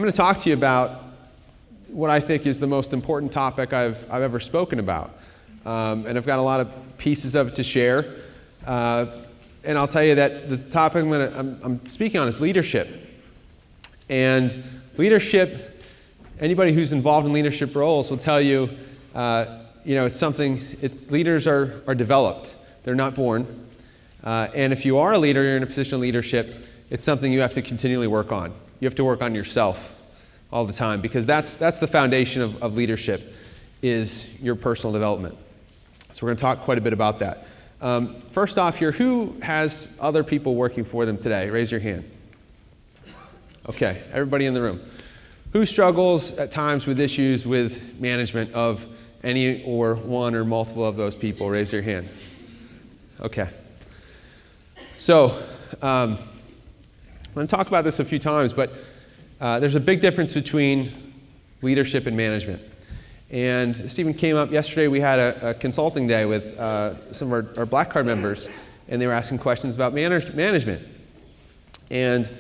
going to talk to you about what I think is the most important topic I've ever spoken about. And I've got a lot of pieces of it to share. And I'll tell you that the topic I'm speaking on is leadership. And leadership, anybody who's involved in leadership roles will tell you, it's something, leaders are developed. They're not born. And if you are a leader, you're in a position of leadership, it's something you have to continually work on. You have to work on yourself all the time, because that's the foundation of leadership, is your personal development. So we're going to talk quite a bit about that. First off here, who has other people working for them today? Raise your hand. Okay, everybody in the room. Who struggles at times with issues with management of any or one or multiple of those people? Raise your hand. Okay. So, I'm going to talk about this a few times, but there's a big difference between leadership and management. And Stephen came up yesterday. We had a consulting day with some of our Black Card members, and they were asking questions about management. And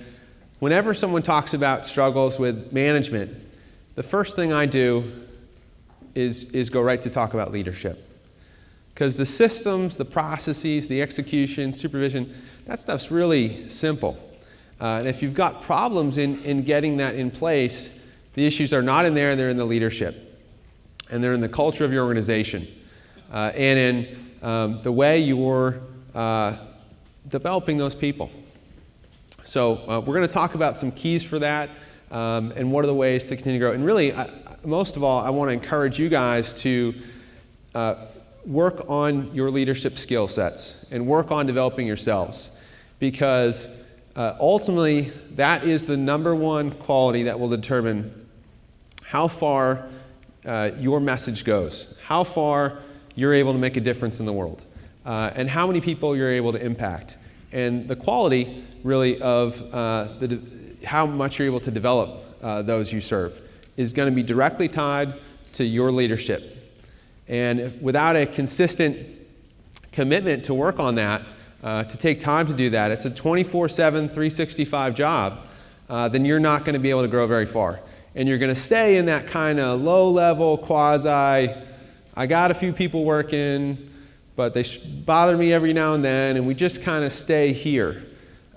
whenever someone talks about struggles with management, the first thing I do is go right to talk about leadership. Because the systems, the processes, the execution, supervision, that stuff's really simple. And if you've got problems in getting that in place, the issues are not in there, they're in the leadership. And they're in the culture of your organization. And in the way you're developing those people. So we're going to talk about some keys for that, and what are the ways to continue to grow. And really, most of all, I want to encourage you guys to work on your leadership skill sets and work on developing yourselves, because ultimately that is the number one quality that will determine how far your message goes, how far you're able to make a difference in the world, and how many people you're able to impact, and the quality really of how much you're able to develop those you serve is going to be directly tied to your leadership. And without a consistent commitment to work on that, to take time to do that, it's a 24/7, 365 job, then you're not going to be able to grow very far. And you're going to stay in that kind of low-level, I got a few people working, but they bother me every now and then, and we just kind of stay here.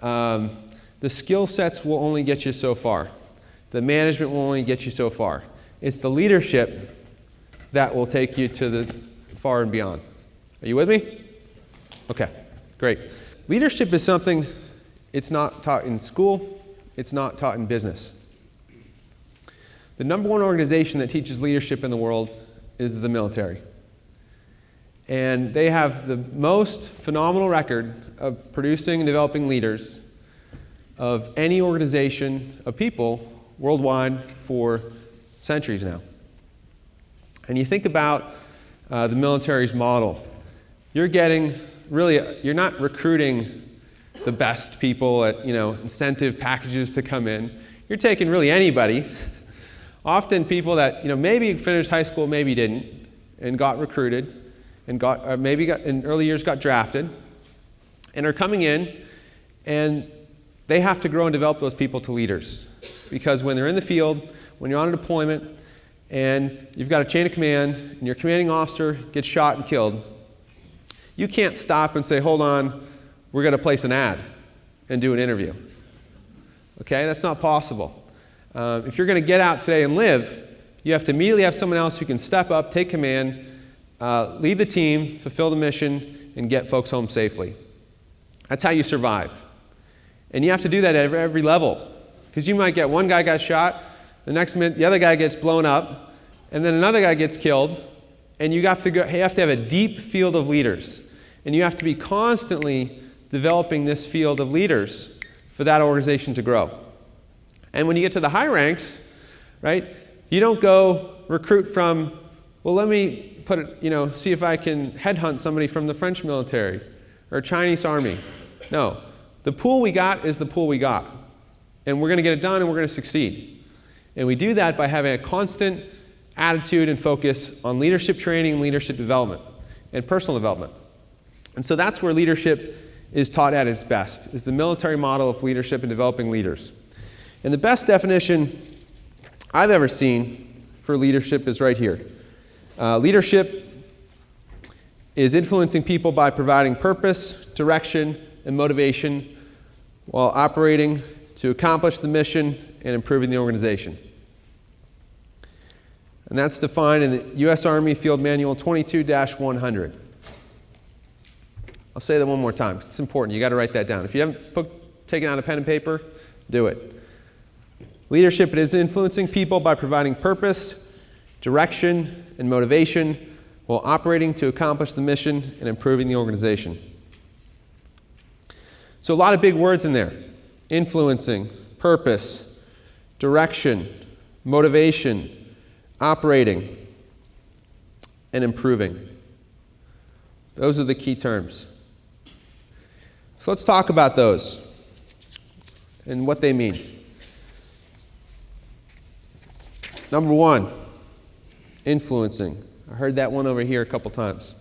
The skill sets will only get you so far. The management will only get you so far. It's the leadership that will take you to the far and beyond. Are you with me? Okay, great. Leadership is something, it's not taught in school, it's not taught in business. The number one organization that teaches leadership in the world is the military. And they have the most phenomenal record of producing and developing leaders of any organization of people worldwide for centuries now. And you think about the military's model. You're not recruiting the best people at, incentive packages to come in. You're taking really anybody, often people that, maybe finished high school, maybe didn't, and got recruited, and in early years got drafted, and are coming in, and they have to grow and develop those people to leaders. Because when they're in the field, when you're on a deployment, and you've got a chain of command, and your commanding officer gets shot and killed, you can't stop and say, hold on, we're going to place an ad and do an interview. Okay, that's not possible. If you're going to get out today and live, you have to immediately have someone else who can step up, take command, lead the team, fulfill the mission, and get folks home safely. That's how you survive. And you have to do that at every level. Because you might get one guy got shot, the next minute the other guy gets blown up, and then another guy gets killed, and you have to have a deep field of leaders. And you have to be constantly developing this field of leaders for that organization to grow. And when you get to the high ranks, right, you don't go recruit from, well, let me see if I can headhunt somebody from the French military or Chinese army. No, the pool we got is the pool we got. And we're going to get it done, and we're going to succeed. And we do that by having a constant attitude and focus on leadership training and leadership development and personal development. And so that's where leadership is taught at its best, is the military model of leadership and developing leaders. And the best definition I've ever seen for leadership is right here. Leadership is influencing people by providing purpose, direction, and motivation while operating to accomplish the mission and improving the organization. And that's defined in the U.S. Army Field Manual 22-100. I'll say that one more time because it's important. You got to write that down. If you haven't taken out a pen and paper, do it. Leadership is influencing people by providing purpose, direction, and motivation while operating to accomplish the mission and improving the organization. So a lot of big words in there. Influencing, purpose, direction, motivation, operating, and improving. Those are the key terms. So let's talk about those and what they mean. Number one, influencing. I heard that one over here a couple times.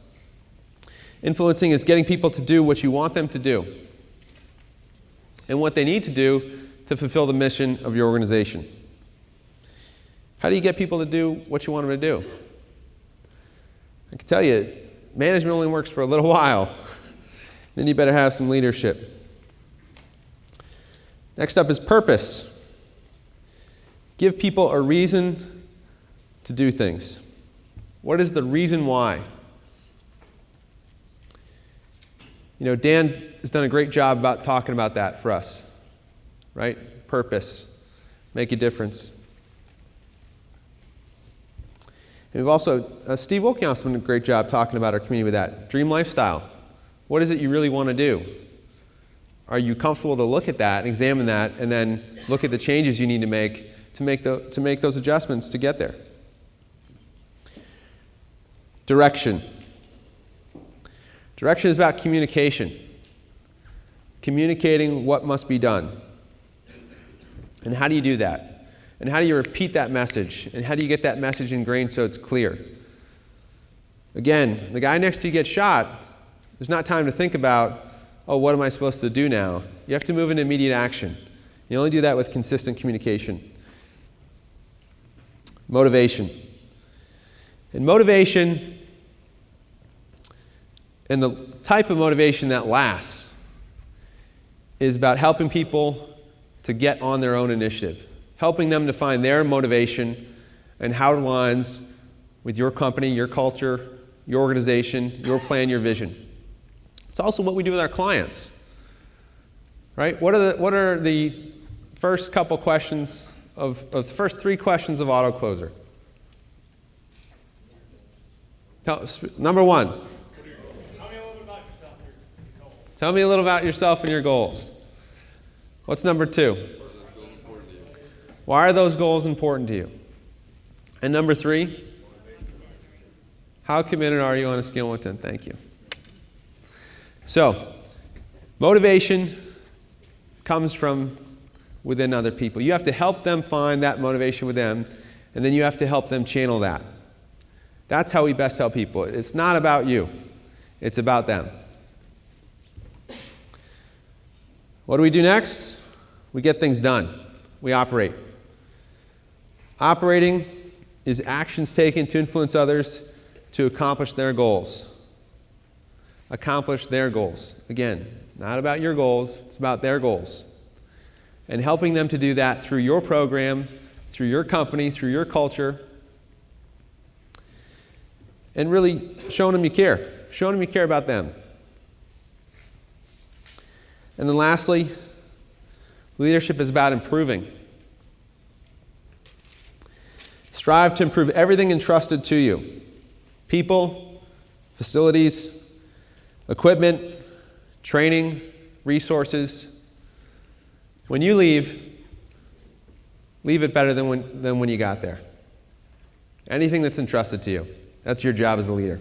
Influencing is getting people to do what you want them to do and what they need to do to fulfill the mission of your organization. How do you get people to do what you want them to do? I can tell you, management only works for a little while. Then you better have some leadership. Next up is purpose. Give people a reason to do things. What is the reason why? You know, Dan has done a great job about talking about that for us, right? Purpose. Make a difference. And we've also, Steve Wilkian's done a great job talking about our community with that. Dream lifestyle. What is it you really want to do? Are you comfortable to look at that, examine that, and then look at the changes you need to make those adjustments to get there? Direction. Direction is about communication. Communicating what must be done. And how do you do that? And how do you repeat that message? And how do you get that message ingrained so it's clear? Again, the guy next to you gets shot. There's not time to think about, oh, what am I supposed to do now? You have to move into immediate action. You only do that with consistent communication. Motivation. And motivation, and the type of motivation that lasts, is about helping people to get on their own initiative, helping them to find their motivation and how it aligns with your company, your culture, your organization, your plan, your vision. It's also what we do with our clients, right? What are the first couple questions of the first three questions of Auto Closer? Number one. Tell me a little about yourself and your goals. What's number two? Why are those goals important to you? And number three, how committed are you on a scale of 1 to 10? Thank you. So, motivation comes from within other people. You have to help them find that motivation with them, and then you have to help them channel that. That's how we best help people. It's not about you. It's about them. What do we do next? We get things done. We operate. Operating is actions taken to influence others to accomplish their goals. Accomplish their goals. Again, not about your goals, it's about their goals. And helping them to do that through your program, through your company, through your culture, and really showing them you care. Showing them you care about them. And then lastly, leadership is about improving. Strive to improve everything entrusted to you. People, facilities, equipment, training, resources. When you leave it better than when you got there. Anything that's entrusted to you. That's your job as a leader.